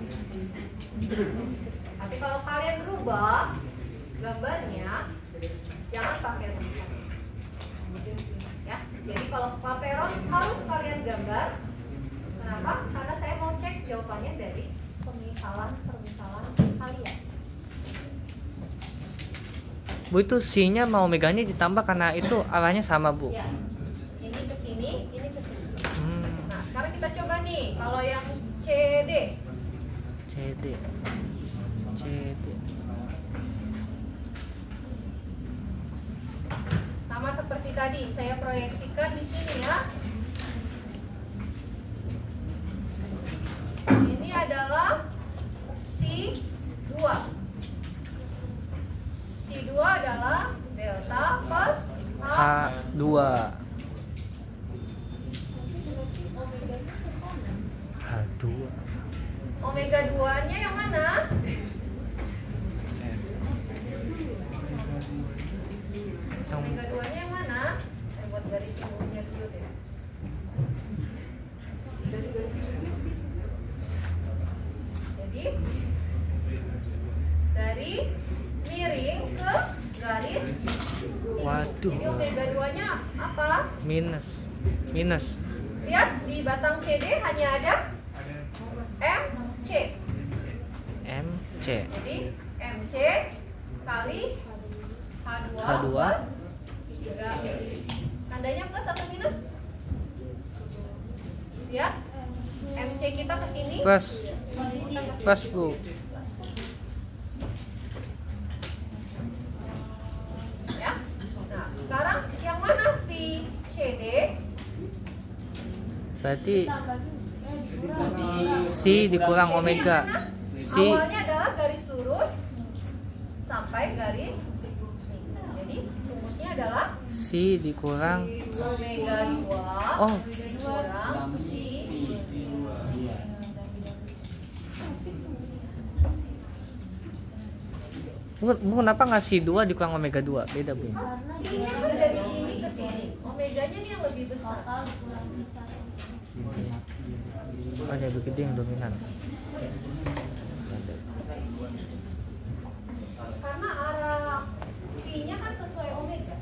Tapi kalau kalian rubah gambarnya, jangan pakai rumusan. Ya, jadi kalau paperon harus kalian gambar. Kenapa? Karena saya mau cek jawabannya dari permisalan kalian. Bu, itu C-nya sama omeganya ditambah karena itu arahnya sama Bu. Ya, ini ke sini, ini ke sini. Hmm, Nah, sekarang kita coba nih, kalau yang CD. CD. Sama seperti tadi, saya proyeksikan di sini ya. Ini adalah C2. C2 adalah delta per H2. H2. Omega 2-nya yang mana? Omega 2-nya yang mana? Saya buat garis singgungnya dulu deh. Dari garis singgungnya sih. Jadi dari miring ke garis singgung. Waduh. Jadi omega 2-nya apa? Minus. Lihat di batang CD hanya ada MC. MC. Jadi MC kali H2, H2. per 3. Tandanya plus atau minus? Ya. MC kita ke sini. Plus. Kita ke Plus Bu. Ya. Nah, sekarang yang mana VCD? Berarti C dikurang omega. C Awalnya adalah garis lurus sampai garis sini. Jadi rumusnya adalah C dikurang omega 2 Oh. kurang C. Bu, kenapa nggak C2 dikurang omega 2? Beda Bu. Ini kan dari sini ke sini. Omeganya nih yang lebih besar. Oh, yang lebih gede yang dominan. Karena arah P-nya kan sesuai omega.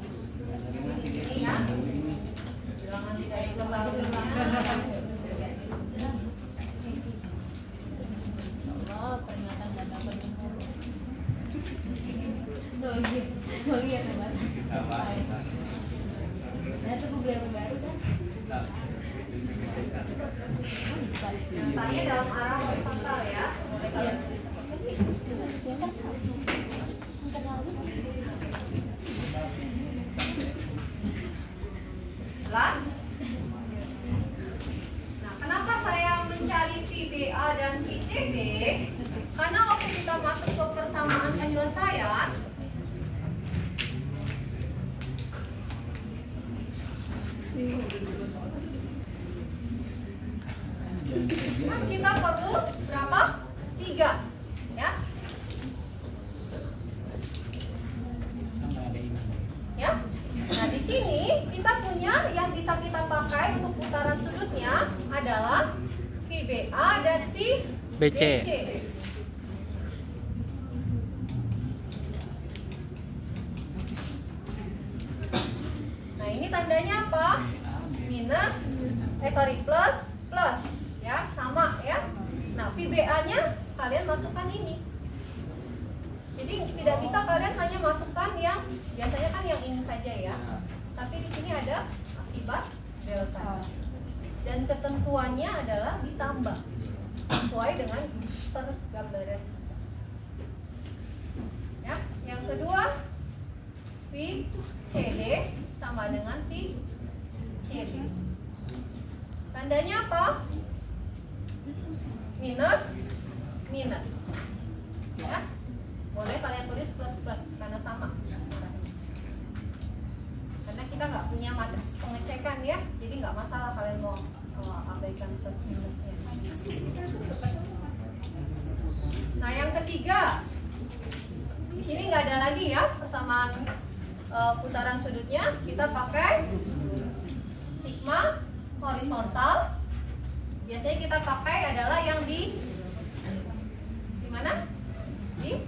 Ini ya. Bilangan tidak diketahuinya. Oh, ternyata nggak dapat nomor. Oh iya, Mas. Nah, itu gue beli yang baru kan? Oh, bisa. Tanya dalam arah horizontal ya. Boleh kalian tulis. Plus masuk ke persamaan penyelesaian, kan kita perlu berapa? 3, ya. Ya. Nah, di sini kita punya yang bisa kita pakai untuk putaran sudutnya adalah VBA dan BC. Nah, ini tandanya apa? Minus, plus, plus, ya, sama ya. Nah, VBA-nya kalian masukkan ini. Jadi tidak bisa kalian hanya masukkan yang biasanya kan yang ini saja ya. Tapi di sini ada akibat delta. Dan ketentuannya adalah ditambah sesuai dengan pergambaran. Ya, yang kedua VCD sama dengan VCD. Tandanya apa? Minus, minus. Ya. Boleh kalian tulis plus plus karena sama. Karena kita nggak punya matriks pengecekan ya, jadi nggak masalah kalian mau abaikan plus minusnya. Nah, yang ketiga, di sini nggak ada lagi ya persamaan putaran sudutnya. Kita pakai sigma horizontal. Biasanya kita pakai adalah yang di mana? Di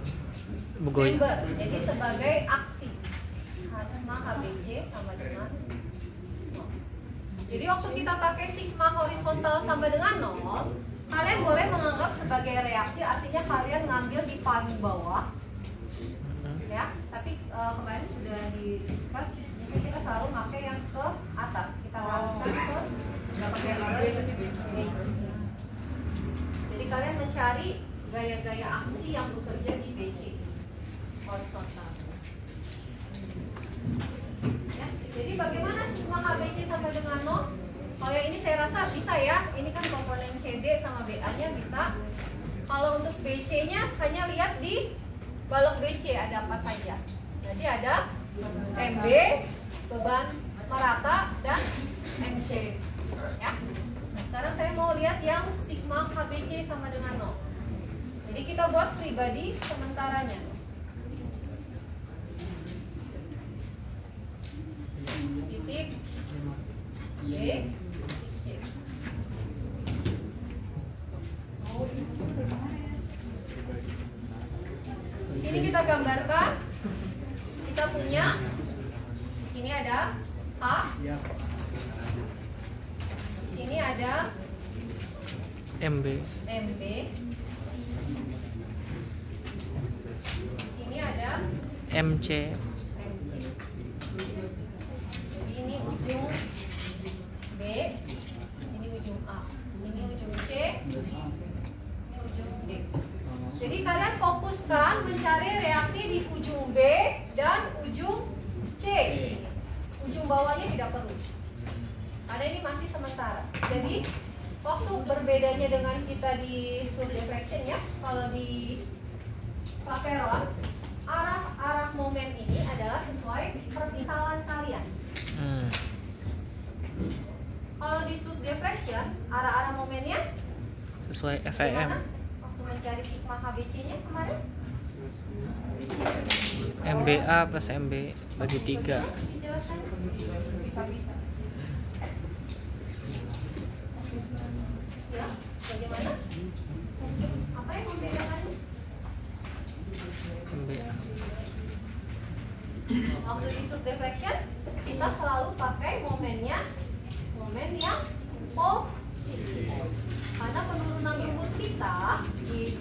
Bugoy. member, jadi sebagai aksi sigma HBC sama dengan 0. Jadi waktu kita pakai sigma horizontal sama dengan 0, kalian boleh menganggap sebagai reaksi, artinya kalian ngambil di paling bawah ya, tapi kemarin sudah diskus, jadi kita selalu pakai yang ke atas, kita lakukan ke jadi kalian mencari gaya-gaya aksi yang bekerja di BC horizontal. Ya, jadi bagaimana sigma HBC sama dengan 0? Kalau yang ini saya rasa bisa ya. Ini kan komponen CD sama BA-nya bisa. Kalau untuk BC-nya hanya lihat di balok BC ada apa saja. Jadi ada MB, beban merata, dan MC. Ya. Nah, sekarang saya mau lihat yang sigma HBC sama dengan 0. Jadi kita buat pribadi sementaranya. Titik Y, C. Di sini kita gambarkan, kita punya di sini ada H, di sini ada MB. MB, di sini ada MC. Jadi ini ujung B, ini ujung A, ini ujung C, ini ujung D. Jadi kalian fokuskan mencari reaksi di ujung B dan ujung C. Ujung bawahnya tidak perlu, karena ini masih sementara. Jadi waktu berbedanya dengan kita di slope diffraction ya, kalau di Clapeyron arah momen ini adalah sesuai permisalan kalian. Kalau di slope diffraction arah momennya Sesuai gimana? FEM. Waktu mencari sigma HBC-nya kemarin MBA plus MB bagi 3. dijelaskan? Bisa-bisa. Ya, bagaimana? Apa yang membedakannya? MBA. Waktu di slope deflection kita selalu pakai momennya momen yang positif, karena penurunan rumus kita di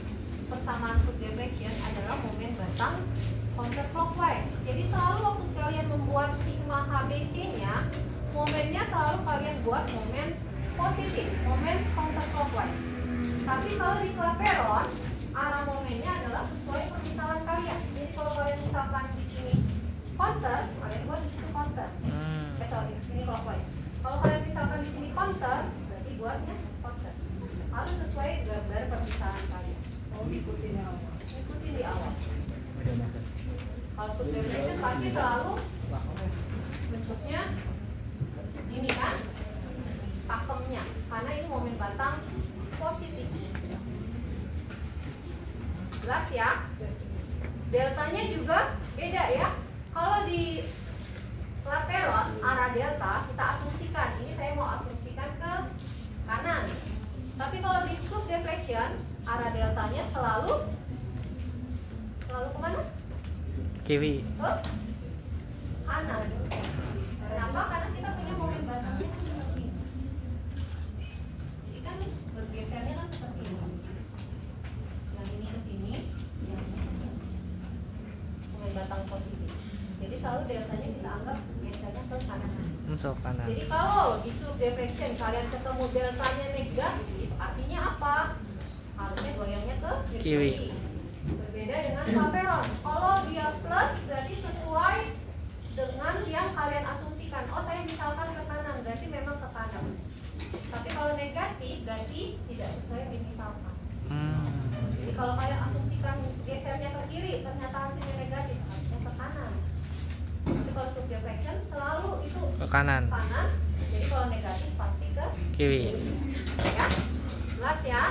persamaan slope deflection adalah momen batang counterclockwise. Jadi selalu waktu kalian membuat sigma HBC-nya, momennya selalu kalian buat momen positif, momen counterclockwise. Tapi kalau di Clapeyron arah momennya adalah sesuai permisalan kalian. Jadi kalau kalian misalkan di sini counter, kalian buat di situ counter. Sorry, ini clockwise. Kalau kalian misalkan di sini counter, berarti buatnya counter. Harus sesuai gambar permisalan kalian. Mau ikutin yang apa? ikutin di awal. Kalau subdeflection pasti selalu bentuknya ini kan, pakemnya, karena ini momen batang positif. Jelas ya? Deltanya juga beda ya. Kalau di lateral arah delta kita asumsikan, ini saya mau asumsikan ke kanan. Tapi kalau di subdeflection arah deltanya selalu kemana? Kiri. Ke kanan. Kenapa? Karena kita punya momen batangnya seperti ini. Jadi kan bergesernya kan seperti ini. Yang ini ke sini, yang ini ke sini. Momen batang positif. Jadi selalu deltanya kita anggap gesernya ke kanan. Masuk kanan. Jadi kalau di subdeflection kalian ketemu deltanya negatif, artinya apa? Harusnya goyangnya ke Kiri. Berbeda dengan lateral. Kalau dia plus berarti sesuai dengan yang kalian asumsikan. Oh, saya misalkan ke kanan, berarti memang ke kanan. Tapi kalau negatif berarti tidak sesuai yang dimisalkan. Jadi kalau kalian asumsikan gesernya ke kiri, ternyata hasilnya negatif, harusnya ke kanan. Tapi kalau subdeflection selalu itu Ke kanan. Jadi kalau negatif pasti ke Kiri. ya. Jelas ya?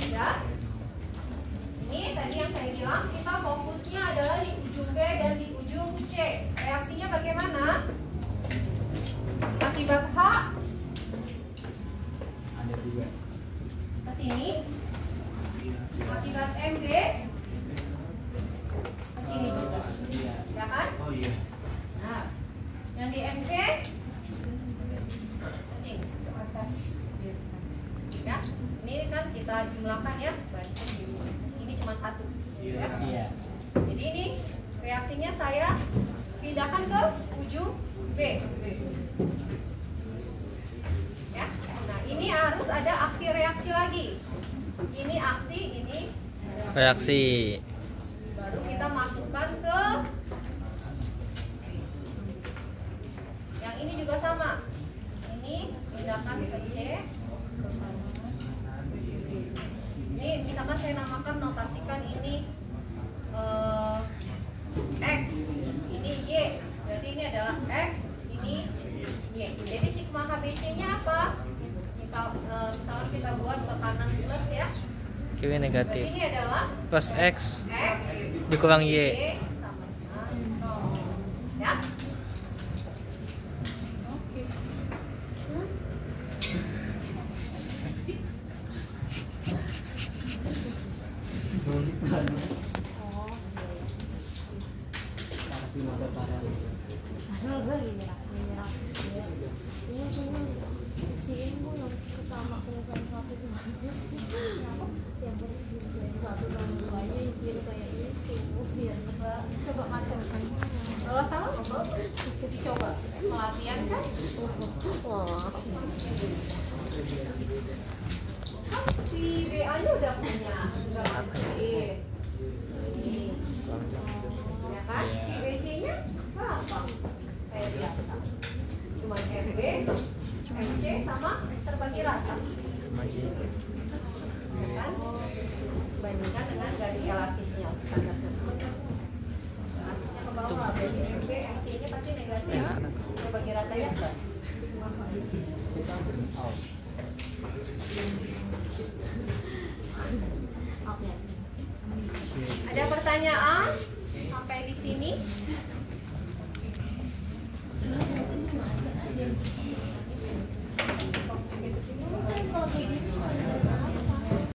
Ya. Ini tadi yang saya bilang kita fokusnya adalah di ujung B dan di ujung C. Reaksinya bagaimana? Akibat H Ada juga. ke sini. Akibat MB ke sini juga. Ya kan? Oh iya. Nah, yang di MB ke sini, ke atas. Ya, ini kan kita jumlahkan ya, berarti ini cuma satu. Ya. Iya. Jadi ini reaksinya saya pindahkan ke ujung B. Ya. Nah, ini harus ada aksi reaksi lagi. Ini aksi, ini Reaksi. baru kita masukkan ke yang ini juga sama. Ini pindahkan ke C. Ini misalkan saya namakan, notasikan ini X, ini Y. Berarti ini adalah X, ini Y. Jadi sigma HBC-nya apa? Misalkan kita buat ke kanan plus ya. Kiri Berarti negatif. ini adalah Plus X X dikurang Y. sama dengan 0. Ya. Coba masukkan. Kalau salah apa? Dicoba pelatihan kan? Si BA-nya udah punya. Ya kan? BC-nya apa? Kayak biasa. Cuma MB, MC sama terbagi rata. Ya kan? Bandingkan dengan garis elastisnya standar tersebut. Elastisnya ke bawah, berarti MB, MC-nya pasti negatif. Terbagi rata ya plus. Ada pertanyaan?